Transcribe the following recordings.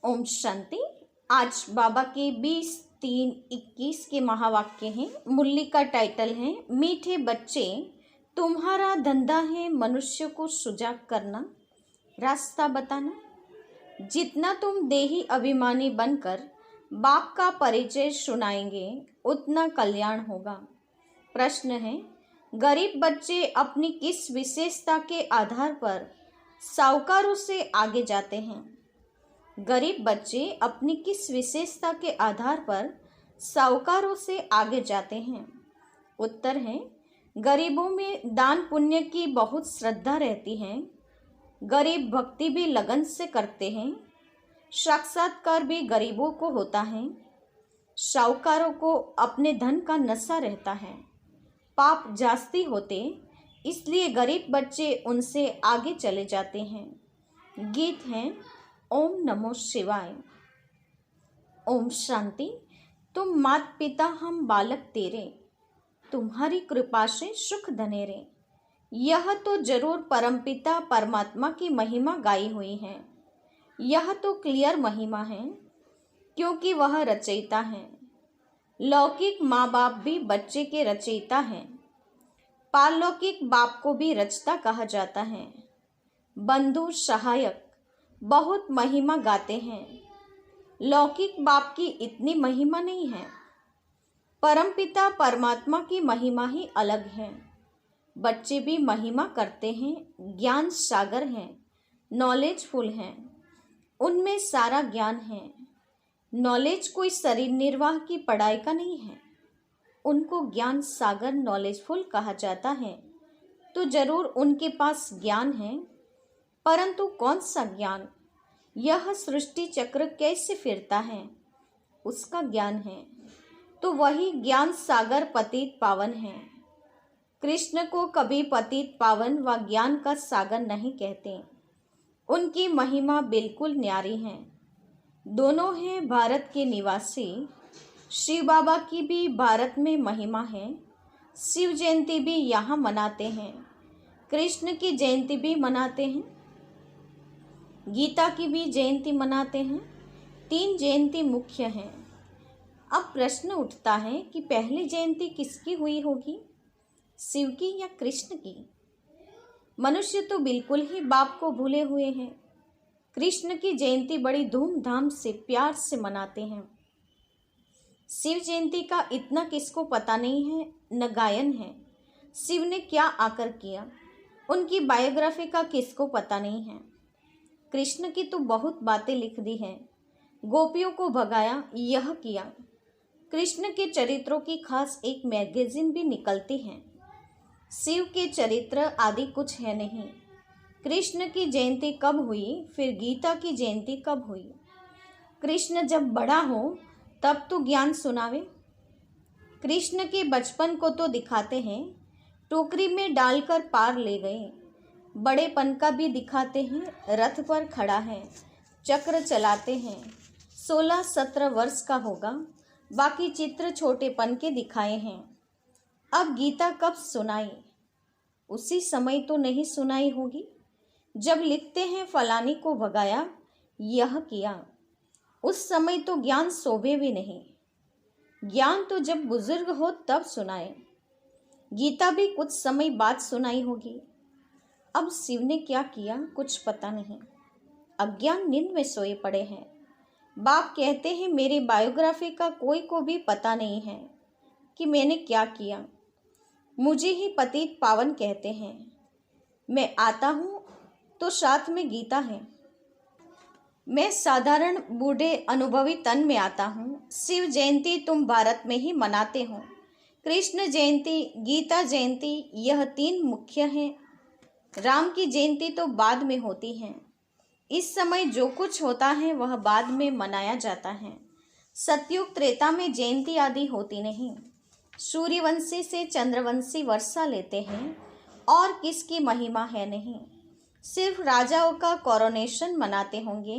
ओम शांति। आज बाबा के 20-3-21 के महावाक्य हैं। मुरली का टाइटल है मीठे बच्चे, तुम्हारा धंधा है मनुष्य को सुजाग करना, रास्ता बताना। जितना तुम देही अभिमानी बनकर बाप का परिचय सुनाएंगे उतना कल्याण होगा। प्रश्न है, गरीब बच्चे अपनी किस विशेषता के आधार पर साहूकारों से आगे जाते हैं? गरीब बच्चे अपनी किस विशेषता के आधार पर साहूकारों से आगे जाते हैं? उत्तर है, गरीबों में दान पुण्य की बहुत श्रद्धा रहती है। गरीब भक्ति भी लगन से करते हैं। साक्षात्कार भी गरीबों को होता है। साहूकारों को अपने धन का नशा रहता है। पाप जास्ती होते, इसलिए गरीब बच्चे उनसे आगे चले जाते हैं। गीत है ओम नमो शिवाय। ओम शांति। तुम मात पिता हम बालक तेरे, तुम्हारी कृपा से सुख धनेरे। यह तो जरूर परमपिता परमात्मा की महिमा गाई हुई है। यह तो क्लियर महिमा है, क्योंकि वह रचयिता है। लौकिक माँ बाप भी बच्चे के रचयिता हैं। पारलौकिक बाप को भी रचता कहा जाता है। बंधु सहायक बहुत महिमा गाते हैं। लौकिक बाप की इतनी महिमा नहीं है। परमपिता परमात्मा की महिमा ही अलग है। बच्चे भी महिमा करते हैं, ज्ञान सागर हैं, नॉलेजफुल हैं। उनमें सारा ज्ञान है। नॉलेज कोई शरीर निर्वाह की पढ़ाई का नहीं है। उनको ज्ञान सागर नॉलेजफुल कहा जाता है, तो जरूर उनके पास ज्ञान है। परंतु कौन सा ज्ञान? यह सृष्टि चक्र कैसे फिरता है, उसका ज्ञान है। तो वही ज्ञान सागर पतित पावन है। कृष्ण को कभी पतित पावन व ज्ञान का सागर नहीं कहते। उनकी महिमा बिल्कुल न्यारी है। दोनों हैं भारत के निवासी। शिव बाबा की भी भारत में महिमा है। शिव जयंती भी यहाँ मनाते हैं। कृष्ण की जयंती भी मनाते हैं। गीता की भी जयंती मनाते हैं। 3 जयंती मुख्य हैं। अब प्रश्न उठता है कि पहली जयंती किसकी हुई होगी, शिव की या कृष्ण की? मनुष्य तो बिल्कुल ही बाप को भूले हुए हैं। कृष्ण की जयंती बड़ी धूमधाम से प्यार से मनाते हैं। शिव जयंती का इतना किसको पता नहीं है, न गायन है। शिव ने क्या आकर किया, उनकी बायोग्राफी का किसको पता नहीं है। कृष्ण की तो बहुत बातें लिख दी हैं। गोपियों को भगाया, यह किया। कृष्ण के चरित्रों की खास एक मैगजीन भी निकलती है। शिव के चरित्र आदि कुछ है नहीं। कृष्ण की जयंती कब हुई, फिर गीता की जयंती कब हुई? कृष्ण जब बड़ा हो तब तो ज्ञान सुनावे। कृष्ण के बचपन को तो दिखाते हैं, टोकरी में डालकर पार ले गए। बड़ेपन का भी दिखाते हैं, रथ पर खड़ा है, चक्र चलाते हैं। 16-17 वर्ष का होगा। बाकी चित्र छोटेपन के दिखाए हैं। अब गीता कब सुनाई? उसी समय तो नहीं सुनाई होगी जब लिखते हैं फलानी को भगाया, यह किया। उस समय तो ज्ञान शोभे भी नहीं। ज्ञान तो जब बुजुर्ग हो तब सुनाए। गीता भी कुछ समय बाद सुनाई होगी। अब शिव ने क्या किया कुछ पता नहीं। अज्ञान नींद में सोए पड़े हैं। बाप कहते हैं मेरी बायोग्राफी का कोई को भी पता नहीं है कि मैंने क्या किया। मुझे ही पतित पावन कहते हैं। मैं आता हूँ तो साथ में गीता है। मैं साधारण बूढ़े अनुभवी तन में आता हूँ। शिव जयंती तुम भारत में ही मनाते हो। कृष्ण जयंती, गीता जयंती, यह 3 मुख्य हैं। राम की जयंती तो बाद में होती है। इस समय जो कुछ होता है वह बाद में मनाया जाता है। सतयुग त्रेता में जयंती आदि होती नहीं। सूर्यवंशी से चंद्रवंशी वर्षा लेते हैं और किसकी महिमा है नहीं। सिर्फ राजाओं का कोरोनेशन मनाते होंगे।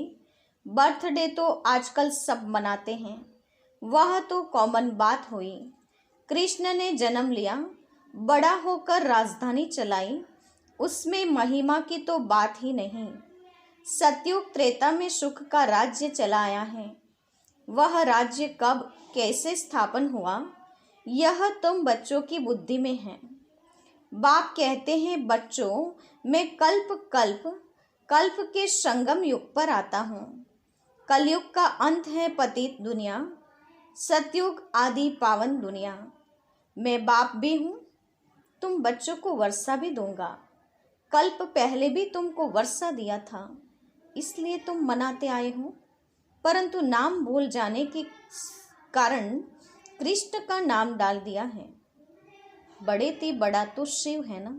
बर्थडे तो आजकल सब मनाते हैं, वह तो कॉमन बात हुई। कृष्ण ने जन्म लिया, बड़ा होकर राजधानी चलाई, उसमें महिमा की तो बात ही नहीं। सतयुग त्रेता में सुख का राज्य चला आया है। वह राज्य कब कैसे स्थापन हुआ, यह तुम बच्चों की बुद्धि में है। बाप कहते हैं, बच्चों, मैं कल्प के संगम युग पर आता हूँ। कलयुग का अंत है पतित दुनिया, सतयुग आदि पावन दुनिया। मैं बाप भी हूँ, तुम बच्चों को वर्षा भी दूंगा। कल्प पहले भी तुमको वर्षा दिया था, इसलिए तुम मनाते आए हो, परंतु नाम भूल जाने के कारण कृष्ण का नाम डाल दिया है। बड़े ते बड़ा तो शिव है ना।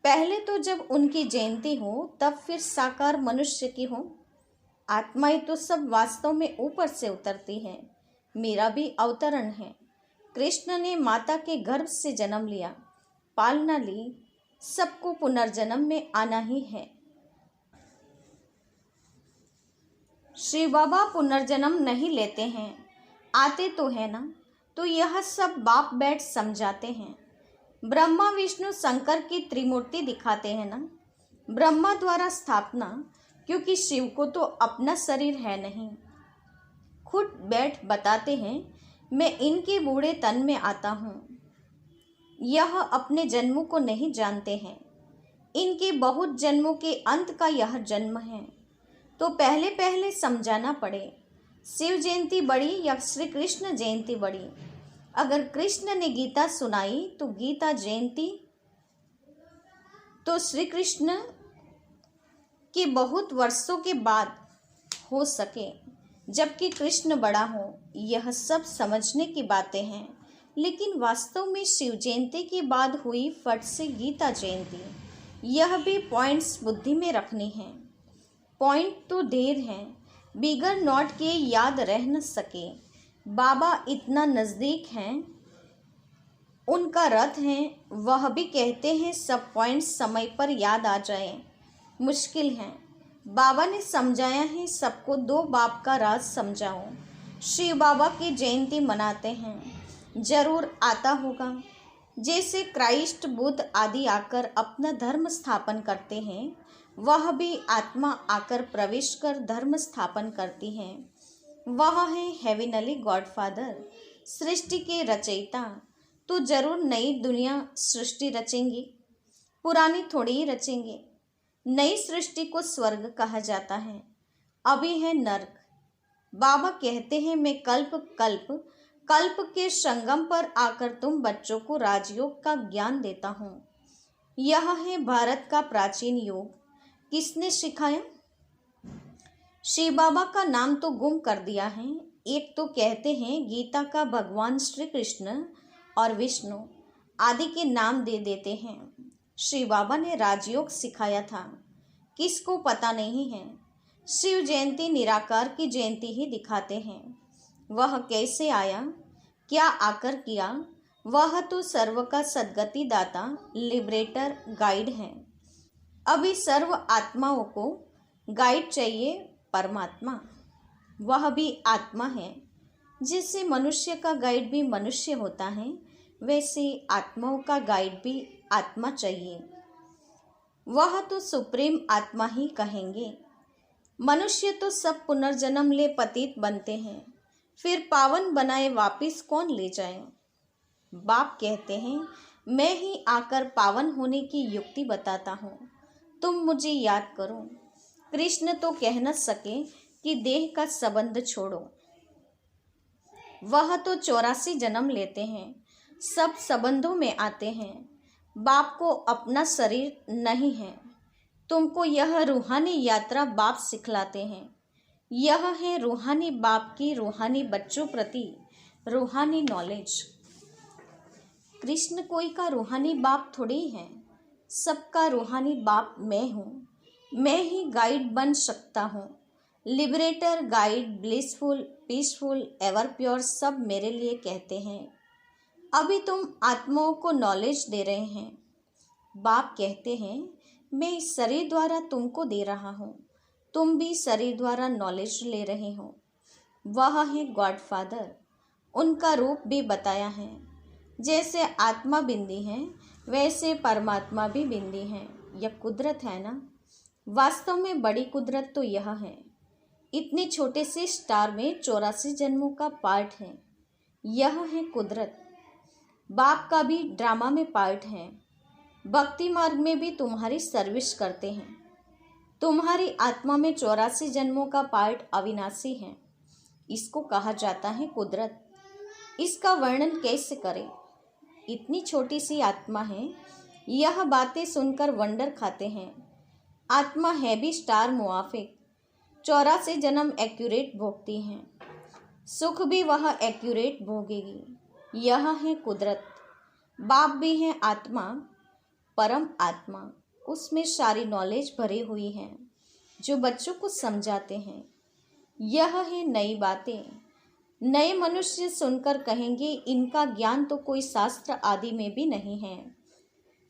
पहले तो जब उनकी जयंती हो तब फिर साकार मनुष्य की हो। आत्माएं तो सब वास्तव में ऊपर से उतरती हैं। मेरा भी अवतरण है। कृष्ण ने माता के गर्भ से जन्म लिया, पालना ली, सबको पुनर्जन्म में आना ही है। श्री बाबा पुनर्जन्म नहीं लेते हैं, आते तो है ना, तो यह सब बाप बैठ समझाते हैं। ब्रह्मा विष्णु शंकर की त्रिमूर्ति दिखाते हैं ना। ब्रह्मा द्वारा स्थापना, क्योंकि शिव को तो अपना शरीर है नहीं। खुद बैठ बताते हैं, मैं इनके बूढ़े तन में आता हूँ। यह अपने जन्मों को नहीं जानते हैं। इनके बहुत जन्मों के अंत का यह जन्म है, तो पहले पहले समझाना पड़े। शिव जयंती बड़ी या श्री कृष्ण जयंती बड़ी? अगर कृष्ण ने गीता सुनाई तो गीता जयंती तो श्री कृष्ण के बहुत वर्षों के बाद हो सके, जबकि कृष्ण बड़ा हो। यह सब समझने की बातें हैं, लेकिन वास्तव में शिव जयंती के बाद हुई फट से गीता जयंती, यह भी पॉइंट्स बुद्धि में रखनी है। पॉइंट तो ढेर हैं, बिगर नोट के याद रह न सके। बाबा इतना नज़दीक हैं, उनका रथ है, वह भी कहते हैं सब पॉइंट्स समय पर याद आ जाए, मुश्किल है। बाबा ने समझाया है सबको, दो बाप का राज समझाओ। शिव बाबा की जयंती मनाते हैं, जरूर आता होगा। जैसे क्राइस्ट बुद्ध आदि आकर अपना धर्म स्थापन करते हैं, वह भी आत्मा आकर प्रवेश कर धर्म स्थापन करती हैं। वह है हेविनली गॉडफादर, सृष्टि के रचयिता। तो जरूर नई दुनिया सृष्टि रचेंगी, पुरानी थोड़ी ही रचेंगे। नई सृष्टि को स्वर्ग कहा जाता है, अभी है नर्क। बाबा कहते हैं, मैं कल्प के संगम पर आकर तुम बच्चों को राजयोग का ज्ञान देता हूँ। यह है भारत का प्राचीन योग। किसने सिखाया? शिव बाबा का नाम तो गुम कर दिया है। एक तो कहते हैं गीता का भगवान श्री कृष्ण और विष्णु आदि के नाम दे देते हैं। शिव बाबा ने राजयोग सिखाया था, किसको पता नहीं है। शिव जयंती निराकार की जयंती ही दिखाते हैं। वह कैसे आया, क्या आकर किया, वह तो सर्व का सद्गति दाता, लिबरेटर, गाइड है। अभी सर्व आत्माओं को गाइड चाहिए, परमात्मा। वह भी आत्मा है। जिससे मनुष्य का गाइड भी मनुष्य होता है, वैसे आत्माओं का गाइड भी आत्मा चाहिए। वह तो सुप्रीम आत्मा ही कहेंगे। मनुष्य तो सब पुनर्जन्म ले पतित बनते हैं, फिर पावन बनाए वापिस कौन ले जाए? बाप कहते हैं, मैं ही आकर पावन होने की युक्ति बताता हूँ, तुम मुझे याद करो। कृष्ण तो कह न सके कि देह का संबंध छोड़ो। वह तो 84 जन्म लेते हैं, सब संबंधों में आते हैं। बाप को अपना शरीर नहीं है। तुमको यह रूहानी यात्रा बाप सिखलाते हैं। यह है रूहानी बाप की रूहानी बच्चों प्रति रूहानी नॉलेज। कृष्ण कोई का रूहानी बाप थोड़ी है, सबका रूहानी बाप मैं हूँ। मैं ही गाइड बन सकता हूँ। Liberator, guide, blissful, peaceful, ever pure, सब मेरे लिए कहते हैं। अभी तुम आत्माओं को नॉलेज दे रहे हैं। बाप कहते हैं, मैं इस शरीर द्वारा तुमको दे रहा हूँ, तुम भी शरीर द्वारा नॉलेज ले रहे हो। वह है गॉड फादर। उनका रूप भी बताया है। जैसे आत्मा बिंदी है, वैसे परमात्मा भी बिंदी है। यह कुदरत है ना। वास्तव में बड़ी कुदरत तो यह है, इतने छोटे से स्टार में 84 जन्मों का पार्ट है। यह है कुदरत। बाप का भी ड्रामा में पार्ट है। भक्ति मार्ग में भी तुम्हारी सर्विस करते हैं। तुम्हारी आत्मा में 84 जन्मों का पार्ट अविनाशी है। इसको कहा जाता है कुदरत। इसका वर्णन कैसे करें? इतनी छोटी सी आत्मा है। यह बातें सुनकर वंडर खाते हैं। आत्मा है भी स्टार मुआफिक। 84 जन्म एक्यूरेट भोगती हैं। सुख भी वह एक्यूरेट भोगेगी। यह है कुदरत। बाप भी है आत्मा, परम आत्मा। उसमें सारी नॉलेज भरी हुई है जो बच्चों को समझाते हैं। यह है नई बातें। नए मनुष्य सुनकर कहेंगे इनका ज्ञान तो कोई शास्त्र आदि में भी नहीं है।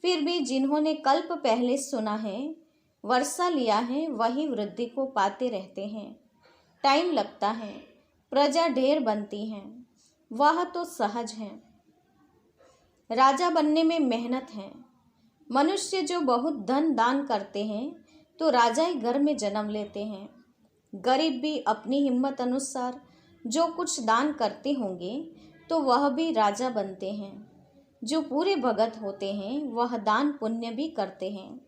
फिर भी जिन्होंने कल्प पहले सुना है, वर्षा लिया है, वही वृद्धि को पाते रहते हैं। टाइम लगता है, प्रजा ढेर बनती है, वह तो सहज है। राजा बनने में मेहनत है। मनुष्य जो बहुत धन दान करते हैं तो राजा ही घर में जन्म लेते हैं। गरीब भी अपनी हिम्मत अनुसार जो कुछ दान करते होंगे तो वह भी राजा बनते हैं। जो पूरे भगत होते हैं वह दान पुण्य भी करते हैं।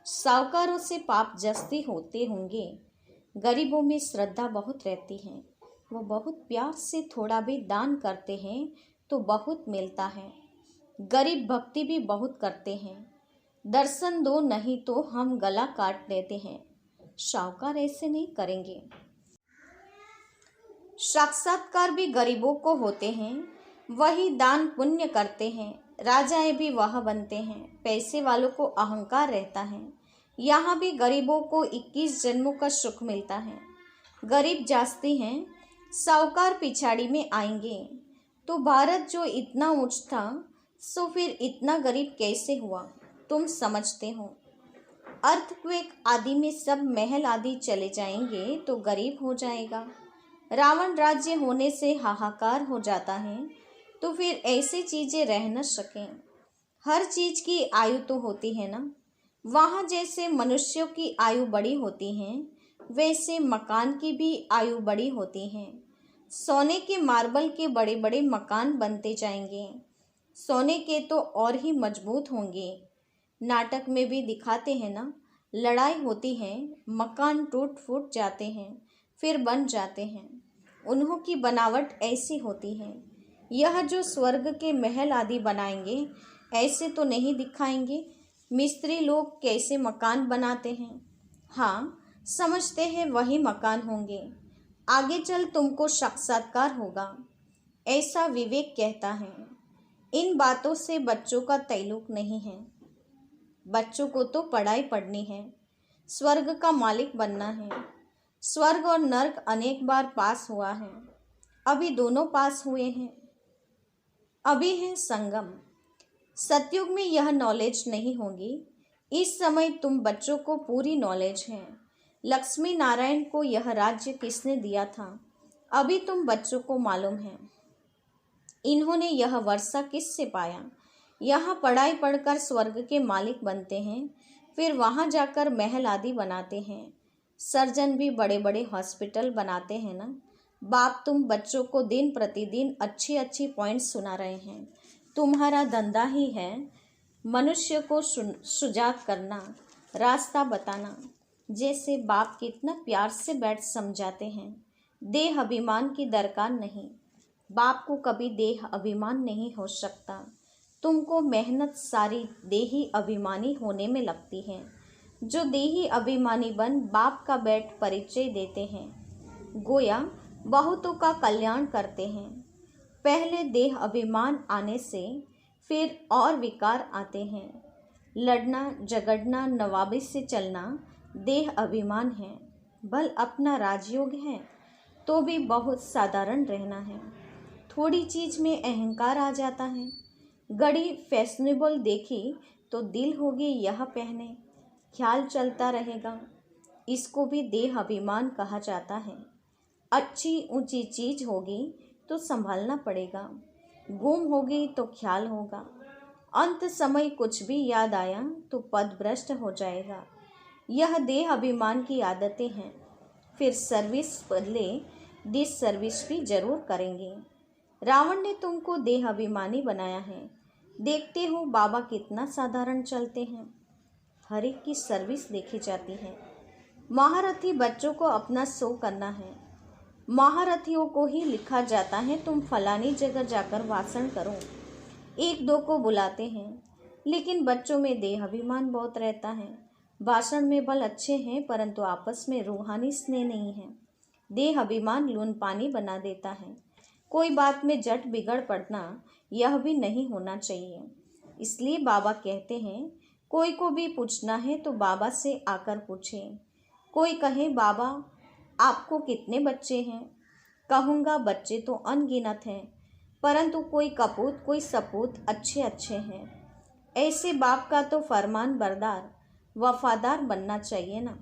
साहूकारों से पाप जस्ती होते होंगे। गरीबों में श्रद्धा बहुत रहती है। वो बहुत प्यार से थोड़ा भी दान करते हैं तो बहुत मिलता है। गरीब भक्ति भी बहुत करते हैं। दर्शन दो नहीं तो हम गला काट देते हैं। साहूकार ऐसे नहीं करेंगे। साक्षात्कार भी गरीबों को होते हैं। वही दान पुण्य करते हैं। राजाएं भी वह बनते हैं। पैसे वालों को अहंकार रहता है। यहाँ भी गरीबों को 21 जन्मों का सुख मिलता है। गरीब जास्ती हैं, साहूकार पिछाड़ी में आएंगे। तो भारत जो इतना ऊंच था सो फिर इतना गरीब कैसे हुआ? तुम समझते हो। अर्थक्वेक आदि में सब महल आदि चले जाएंगे तो गरीब हो जाएगा। रावण राज्य होने से हाहाकार हो जाता है तो फिर ऐसी चीज़ें रह न सकें। हर चीज़ की आयु तो होती है ना। वहाँ जैसे मनुष्यों की आयु बड़ी होती है वैसे मकान की भी आयु बड़ी होती है। सोने के मार्बल के बड़े बड़े मकान बनते जाएंगे। सोने के तो और ही मजबूत होंगे। नाटक में भी दिखाते हैं ना, लड़ाई होती है, मकान टूट फूट जाते हैं फिर बन जाते हैं। उन्हों की बनावट ऐसी होती है। यह जो स्वर्ग के महल आदि बनाएंगे ऐसे तो नहीं दिखाएंगे। मिस्त्री लोग कैसे मकान बनाते हैं, हाँ समझते हैं वही मकान होंगे। आगे चल तुमको साक्षात्कार होगा, ऐसा विवेक कहता है। इन बातों से बच्चों का ताल्लुक नहीं है। बच्चों को तो पढ़ाई पढ़नी है, स्वर्ग का मालिक बनना है। स्वर्ग और नर्क अनेक बार पास हुआ है, अभी दोनों पास हुए हैं। अभी है संगम। सतयुग में यह नॉलेज नहीं होगी। इस समय तुम बच्चों को पूरी नॉलेज है। लक्ष्मी नारायण को यह राज्य किसने दिया था, अभी तुम बच्चों को मालूम है। इन्होंने यह वर्षा किससे पाया? यहाँ पढ़ाई पढ़कर स्वर्ग के मालिक बनते हैं, फिर वहाँ जाकर महल आदि बनाते हैं। सर्जन भी बड़े बड़े हॉस्पिटल बनाते हैं ना। बाप तुम बच्चों को दिन प्रतिदिन अच्छी अच्छी पॉइंट्स सुना रहे हैं। तुम्हारा धंधा ही है मनुष्य को सुजाग करना, रास्ता बताना। जैसे बाप कितना प्यार से बैठ समझाते हैं। देह अभिमान की दरकार नहीं। बाप को कभी देह अभिमान नहीं हो सकता। तुमको मेहनत सारी देही अभिमानी होने में लगती है। जो देही अभिमानी बन बाप का बैठ परिचय देते हैं, गोया बहुतों का कल्याण करते हैं। पहले देह अभिमान आने से फिर और विकार आते हैं। लड़ना झगड़ना नवाबी से चलना देह अभिमान है। भल अपना राजयोग है तो भी बहुत साधारण रहना है। थोड़ी चीज़ में अहंकार आ जाता है। घड़ी फैशनेबल देखी तो दिल होगी यह पहने, ख्याल चलता रहेगा। इसको भी देह अभिमान कहा जाता है। अच्छी ऊंची चीज़ होगी तो संभालना पड़ेगा, गुम होगी तो ख्याल होगा। अंत समय कुछ भी याद आया तो पद भ्रष्ट हो जाएगा। यह देह अभिमान की आदतें हैं। फिर सर्विस बदले डिस सर्विस भी जरूर करेंगे। रावण ने तुमको देह अभिमानी बनाया है। देखते हो बाबा कितना साधारण चलते हैं। हर एक की सर्विस देखी जाती है। महारथी बच्चों को अपना शो करना है। महारथियों को ही लिखा जाता है तुम फलानी जगह जाकर भाषण करो। एक दो को बुलाते हैं, लेकिन बच्चों में देह अभिमान बहुत रहता है। भाषण में बल अच्छे हैं, परंतु आपस में रूहानी स्नेह नहीं है। देह अभिमान लून पानी बना देता है। कोई बात में जट बिगड़ पड़ना यह भी नहीं होना चाहिए। इसलिए बाबा कहते हैं कोई को भी पूछना है तो बाबा से आकर पूछे। कोई कहे बाबा आपको कितने बच्चे हैं? कहूँगा बच्चे तो अनगिनत हैं, परंतु कोई कपूत कोई सपूत अच्छे अच्छे हैं। ऐसे बाप का तो फरमान बरदार वफादार बनना चाहिए ना।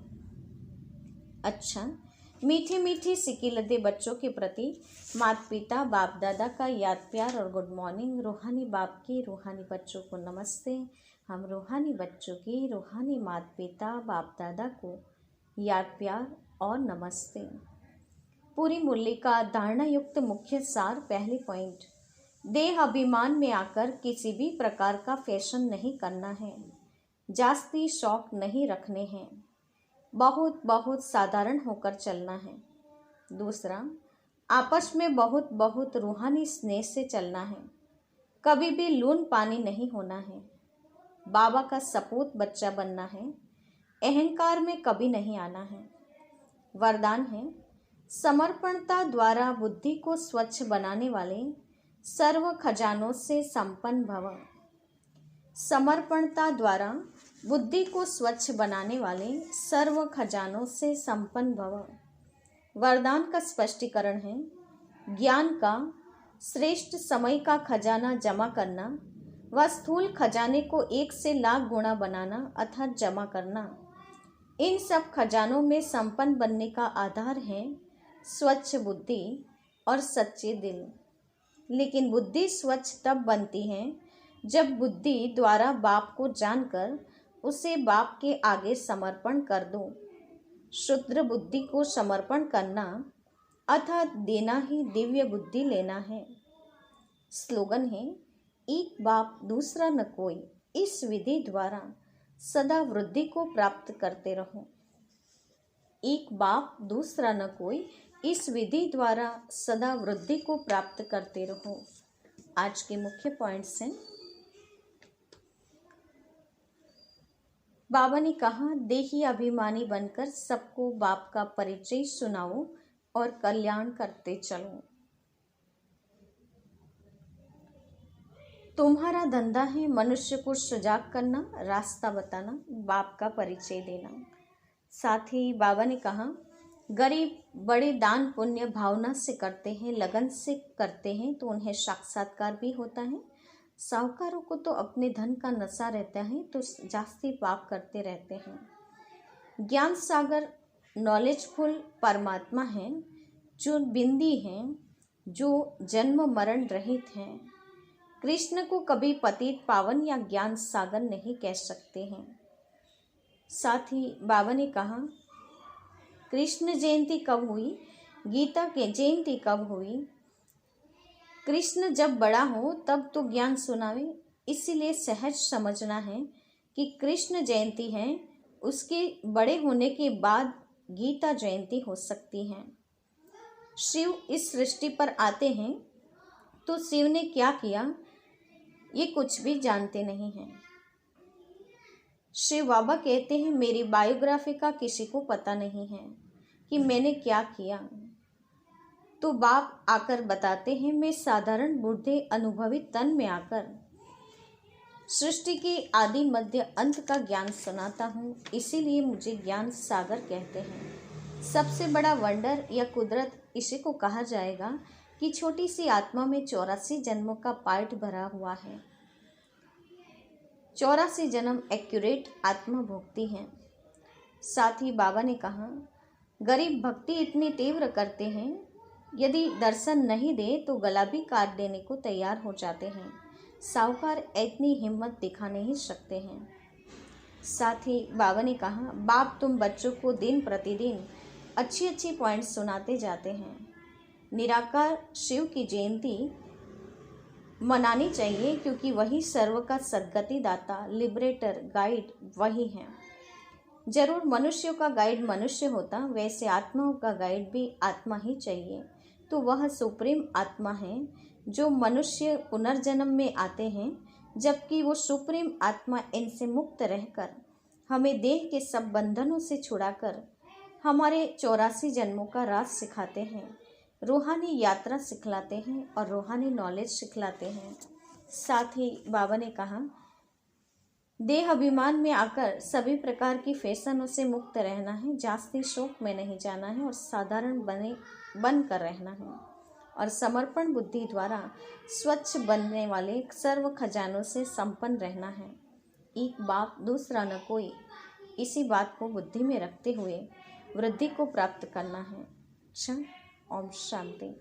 अच्छा, मीठे मीठे सिकिलते बच्चों के प्रति माता पिता बाप दादा का याद प्यार और गुड मॉर्निंग। रूहानी बाप के रूहानी बच्चों को नमस्ते। हम रूहानी बच्चों की रूहानी माता पिता बाप दादा को याद प्यार और नमस्ते। पूरी मुरली का धारणा युक्त मुख्य सार। पहली पॉइंट, देह अभिमान में आकर किसी भी प्रकार का फैशन नहीं करना है। जास्ती शौक नहीं रखने हैं। बहुत बहुत साधारण होकर चलना है। दूसरा, आपस में बहुत बहुत रूहानी स्नेह से चलना है। कभी भी लून पानी नहीं होना है। बाबा का सपूत बच्चा बनना है। अहंकार में कभी नहीं आना है। वरदान है, समर्पणता द्वारा बुद्धि को स्वच्छ बनाने वाले सर्व खजानों से संपन्न भव। समर्पणता द्वारा बुद्धि को स्वच्छ बनाने वाले सर्व खजानों से संपन्न भव। वरदान का स्पष्टीकरण है, ज्ञान का श्रेष्ठ समय का खजाना जमा करना व स्थूल खजाने को 1 से लाख गुणा बनाना अर्थात जमा करना। इन सब खजानों में संपन्न बनने का आधार है स्वच्छ बुद्धि और सच्चे दिल। लेकिन बुद्धि स्वच्छ तब बनती है जब बुद्धि द्वारा बाप को जानकर उसे बाप के आगे समर्पण कर दो। शुद्र बुद्धि को समर्पण करना अर्थात देना ही दिव्य बुद्धि लेना है। स्लोगन है, एक बाप दूसरा न कोई। इस विधि द्वारा सदा वृद्धि को प्राप्त करते रहो। एक बाप दूसरा न कोई, इस विधि द्वारा सदा वृद्धि को प्राप्त करते रहो। आज के मुख्य पॉइंट्स हैं। बाबा ने कहा, देही अभिमानी बनकर सबको बाप का परिचय सुनाओ और कल्याण करते चलो। तुम्हारा धंधा है मनुष्य को सजाग करना, रास्ता बताना, बाप का परिचय देना। साथ ही बाबा ने कहा, गरीब बड़े दान पुण्य भावना से करते हैं, लगन से करते हैं तो उन्हें साक्षात्कार भी होता है। साहूकारों को तो अपने धन का नशा रहता है तो जास्ती पाप करते रहते हैं। ज्ञान सागर नॉलेजफुल परमात्मा है जो बिंदी हैं, जो जन्म मरण रहित हैं। कृष्ण को कभी पतित पावन या ज्ञान सागर नहीं कह सकते हैं। साथ ही बाबा ने कहा, कृष्ण जयंती कब हुई? गीता के जयंती कब हुई? कृष्ण जब बड़ा हो तब तो ज्ञान सुनावे। इसीलिए सहज समझना है कि कृष्ण जयंती है, उसके बड़े होने के बाद गीता जयंती हो सकती है। शिव इस सृष्टि पर आते हैं तो शिव ने क्या किया ये कुछ भी जानते नहीं हैं। शिव बाबा कहते हैं, मेरी बायोग्राफी का किसी को पता नहीं है कि मैंने क्या किया। तो बाप आकर बताते हैं, मैं साधारण बूढ़े अनुभवी तन में आकर सृष्टि के आदि मध्य अंत का ज्ञान सुनाता हूँ। इसीलिए मुझे ज्ञान सागर कहते हैं। सबसे बड़ा वंडर या कुदरत इसी को कहा जाएगा कि छोटी सी आत्मा में 84 जन्मों का पार्ट भरा हुआ है। 84 जन्म एक्यूरेट आत्मा भोगती है। साथ ही बाबा ने कहा, गरीब भक्ति इतनी तीव्र करते हैं, यदि दर्शन नहीं दे तो गला भी काट देने को तैयार हो जाते हैं। साहूकार इतनी हिम्मत दिखा नहीं सकते हैं। साथ ही बाबा ने कहा, बाप तुम बच्चों को दिन प्रतिदिन अच्छी अच्छी पॉइंट्स सुनाते जाते हैं। निराकार शिव की जयंती मनानी चाहिए क्योंकि वही सर्व का सद्गति दाता, लिबरेटर, गाइड वही है। जरूर मनुष्यों का गाइड मनुष्य होता, वैसे आत्माओं का गाइड भी आत्मा ही चाहिए। तो वह सुप्रीम आत्मा है जो मनुष्य पुनर्जन्म में आते हैं, जबकि वो सुप्रीम आत्मा इनसे मुक्त रहकर हमें देह के सब बंधनों से छुड़ाकर हमारे 84 जन्मों का राज सिखाते हैं, रूहानी यात्रा सिखलाते हैं और रूहानी नॉलेज सिखलाते हैं। साथ ही बाबा ने कहा, देह अभिमान में आकर सभी प्रकार की फैशनों से मुक्त रहना है, जास्ती शौक में नहीं जाना है और साधारण बन कर रहना है और समर्पण बुद्धि द्वारा स्वच्छ बनने वाले सर्व खजानों से संपन्न रहना है। एक बाप दूसरा न कोई, इसी बात को बुद्धि में रखते हुए वृद्धि को प्राप्त करना है। ओम शांति।